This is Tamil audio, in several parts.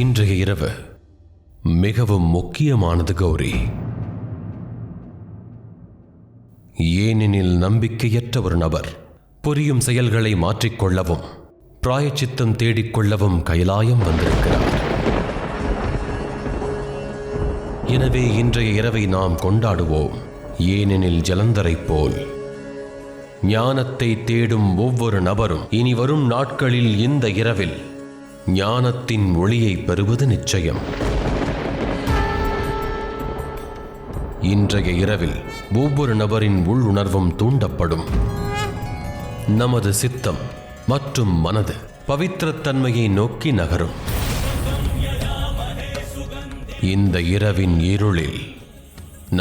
இன்றைய இரவு மிகவும் முக்கியமானது கௌரி. ஏனெனில் நம்பிக்கையற்ற ஒரு நபர் புரியும் செயல்களை மாற்றிக்கொள்ளவும் பிராயச்சித்தம் தேடிக்கொள்ளவும் கைலாயம் வந்திருக்கிறார். எனவே இன்றைய இரவை நாம் கொண்டாடுவோம். ஏனெனில் ஜலந்தரை போல் ஞானத்தை தேடும் ஒவ்வொரு நபரும் இனி வரும் நாட்களில் இந்த இரவில் ஞானத்தின் ஒளியை பெறுவது நிச்சயம். இன்றைய இரவில் ஒவ்வொரு நபரின் உள்ளுணர்வும் தூண்டப்படும். நமது சித்தம் மற்றும் மனது பவித்திரத்தன்மையை நோக்கி நகரும். இந்த இரவின் இருளில்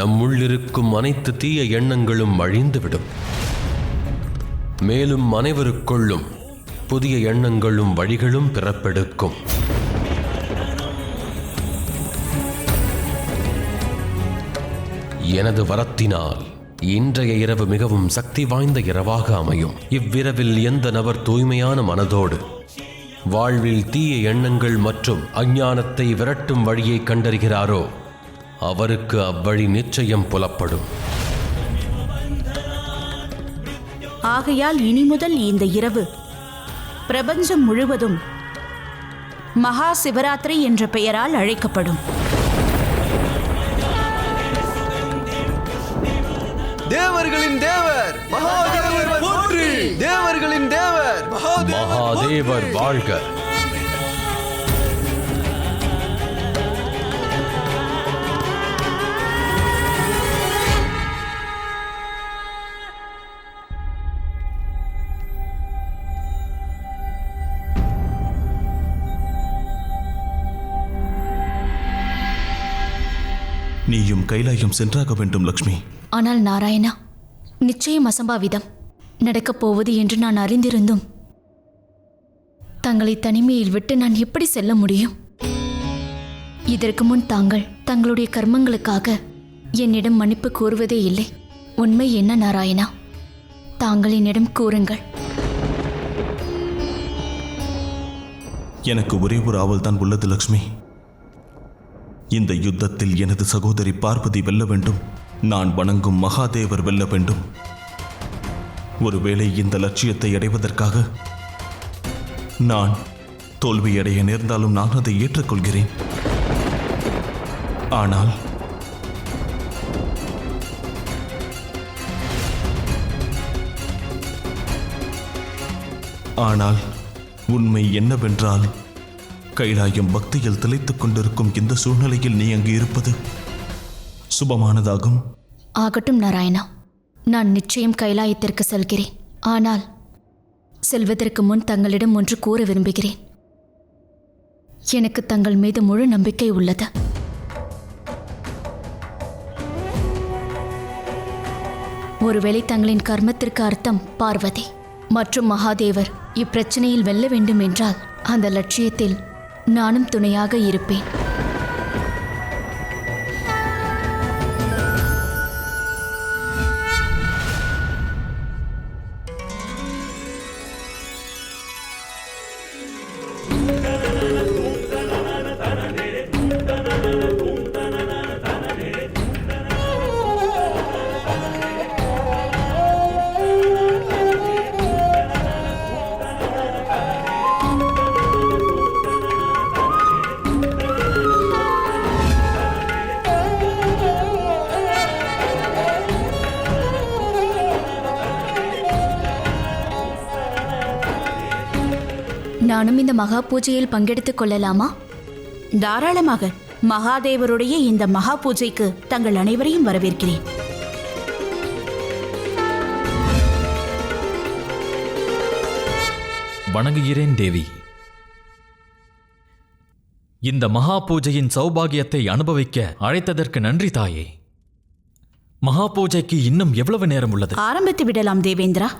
நம்முள்ளிருக்கும் அனைத்து தீய எண்ணங்களும் அழிந்துவிடும். மேலும் அனைவருக்குள்ளும் புதிய எண்ணங்களும் வழிகளும் பிறப்பெடுக்கும். எனது வரத்தினால் இன்றைய இரவு மிகவும் சக்தி வாய்ந்த இரவாக அமையும். இவ்விரவில் எந்த நபர் தூய்மையான மனதோடு வாழ்வில் தீய எண்ணங்கள் மற்றும் அஞ்ஞானத்தை விரட்டும் வழியை கண்டறிகிறாரோ அவருக்கு அவ்வழி நிச்சயம் புலப்படும். ஆகையால் இனி முதல் இந்த இரவு பிரபஞ்சம் முழுவதும் மகா சிவராத்திரி என்ற பெயரால் அழைக்கப்படும். தேவர்களின் தேவர் மகாதேவர் போற்றி! தேவர்களின் தேவர் மகாதேவர் வாழ்க! நீயும் கைலாயம் சென்றாக வேண்டும் லக்ஷ்மி. ஆனால் நாராயணா, நிச்சயம் அசம்பாவிதம் நடக்கப் போவது என்று நான் அறிந்திருந்தும் தங்களை தனிமையில் விட்டு நான் எப்படி செல்ல முடியும்? இதற்கு முன் தாங்கள் தங்களுடைய கர்மங்களுக்காக என்னிடம் மன்னிப்பு கூறுவதே இல்லை. உண்மை என்ன நாராயணா? தாங்கள் என்னிடம் கூறுங்கள். எனக்கு ஒரே ஒரு ஆவல் தான் உள்ளது லக்ஷ்மி. இந்த யுத்தத்தில் எனது சகோதரி பார்வதி வெல்ல வேண்டும். நான் வணங்கும் மகாதேவர் வெல்ல வேண்டும். ஒருவேளை இந்த லட்சியத்தை அடைவதற்காக நான் தோல்வியடைய நேர்ந்தாலும் நான் அதை ஏற்றுக்கொள்கிறேன். ஆனால் உண்மை என்னவென்றால் கைலாயம் பக்தியில் திளைத்துக் கொண்டிருக்கும் இந்த சூழ்நிலையில் நீ அங்கு இருப்பது சுபமானதாகும். ஆகட்டும் நாராயணா, நான் நிச்சயம் கைலாயத்திற்கு செல்கிறேன். ஆனால் செல்வதற்கு முன் தங்களிடம் ஒன்று கூற விரும்புகிறேன். எனக்கு தங்கள் மீது முழு நம்பிக்கை உள்ளது. ஒருவேளை தங்களின் கர்மத்திற்கு அர்த்தம் பார்வதி மற்றும் மகாதேவர் இப்பிரச்சனையில் வெல்ல வேண்டும் என்றால் அந்த லட்சியத்தில் நானும் துணையாக இருப்பேன். நானும் இந்த மகா பூஜையில் பங்கெடுத்துக் கொள்ளலாமா? தாராளமாக. மகாதேவருடைய இந்த மகா பூஜைக்கு தங்கள் அனைவரையும் வரவேற்கிறேன். வணங்குகிறேன் தேவி. இந்த மகா பூஜையின் சௌபாகியத்தை அனுபவிக்க அழைத்ததற்கு நன்றி தாயே. மகா பூஜைக்கு இன்னும் எவ்வளவு நேரம் உள்ளது? ஆரம்பித்து விடலாம் தேவேந்திரா.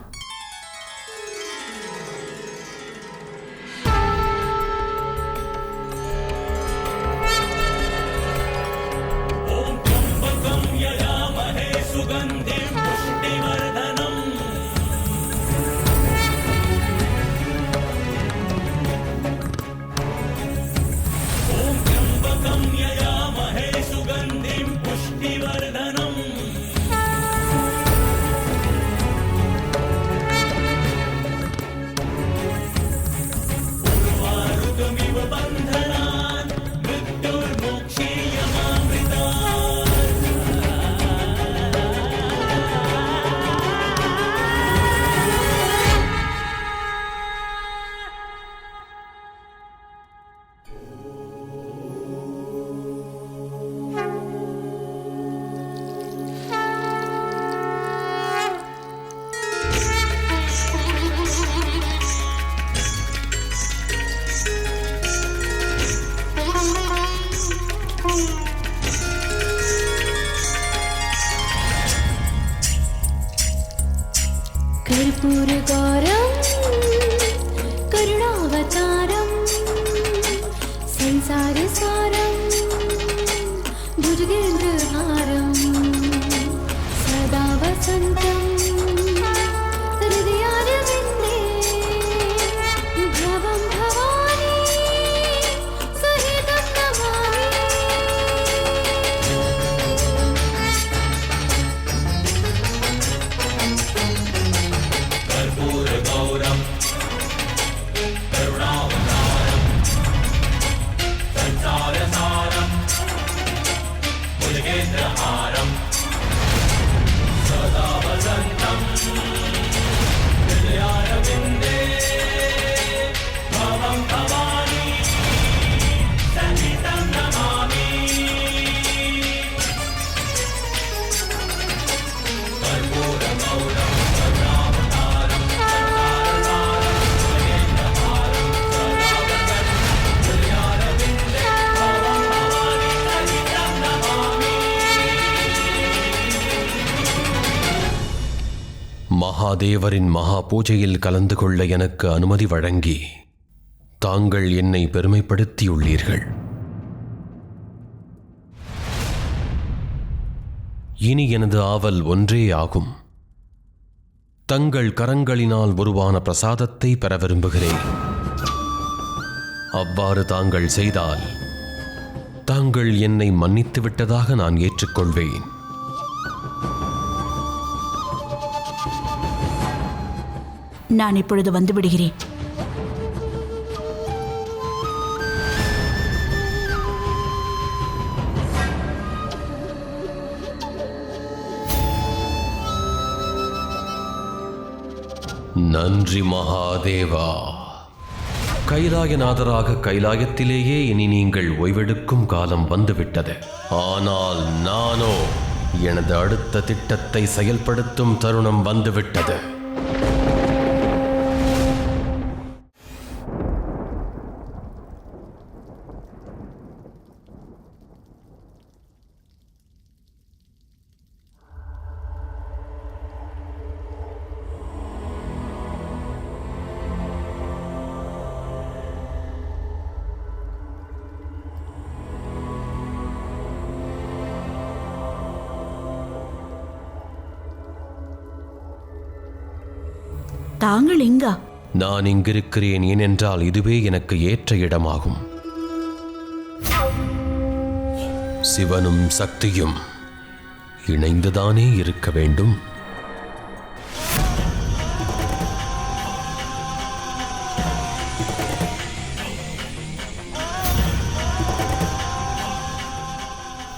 कर्पूरगौरं करुणावतारं संसारसारं भुजगेन्द्रहारं सदा वसन्तं हृदयारविन्दे भवं भवानी सहितं नमामि। மகாதேவரின் மகா பூஜையில் கலந்து கொள்ள எனக்கு அனுமதி வழங்கி தாங்கள் என்னை பெருமைப்படுத்தியுள்ளீர்கள். இனி எனது ஆவல் ஒன்றே ஆகும். தங்கள் கரங்களினால் உருவான பிரசாதத்தை பெற விரும்புகிறேன். அவ்வாறு தாங்கள் செய்தால் தாங்கள் என்னை மன்னித்து விட்டதாக நான் ஏற்றுக்கொள்வேன். நான் இப்பொழுது வந்து விடுகிறேன். நன்றி மகாதேவா. கைலாயநாதராக கைலாயத்திலேயே இனி நீங்கள் ஓய்வெடுக்கும் காலம் வந்துவிட்டது. ஆனால் நானோ எனது அடுத்த திட்டத்தை செயல்படுத்தும் தருணம் வந்துவிட்டது. தாங்கள் எங்கா? நான் இங்கிருக்கிறேன். ஏனென்றால் இதுவே எனக்கு ஏற்ற இடமாகும். சிவனும் சக்தியும் இணைந்துதானே இருக்க வேண்டும்.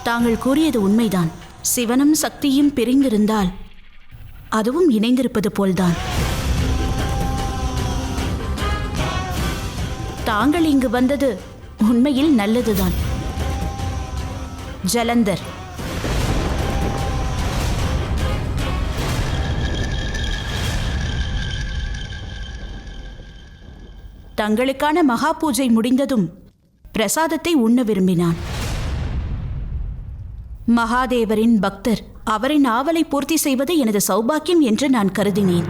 தாங்கள் கூறியது உண்மைதான். சிவனும் சக்தியும் பிரிந்திருந்தால் அதுவும் இணைந்திருப்பது போல்தான். தாங்கள் இங்கு வந்தது உண்மையில் நல்லதுதான். ஜலந்தர், தங்களுக்கான மகா பூஜை முடிந்ததும் பிரசாதத்தை உண்ண விரும்பினான். மகாதேவரின் பக்தர், அவரின் ஆவலை பூர்த்தி செய்வது எனது சௌபாக்கியம் என்று நான் கருதினேன்.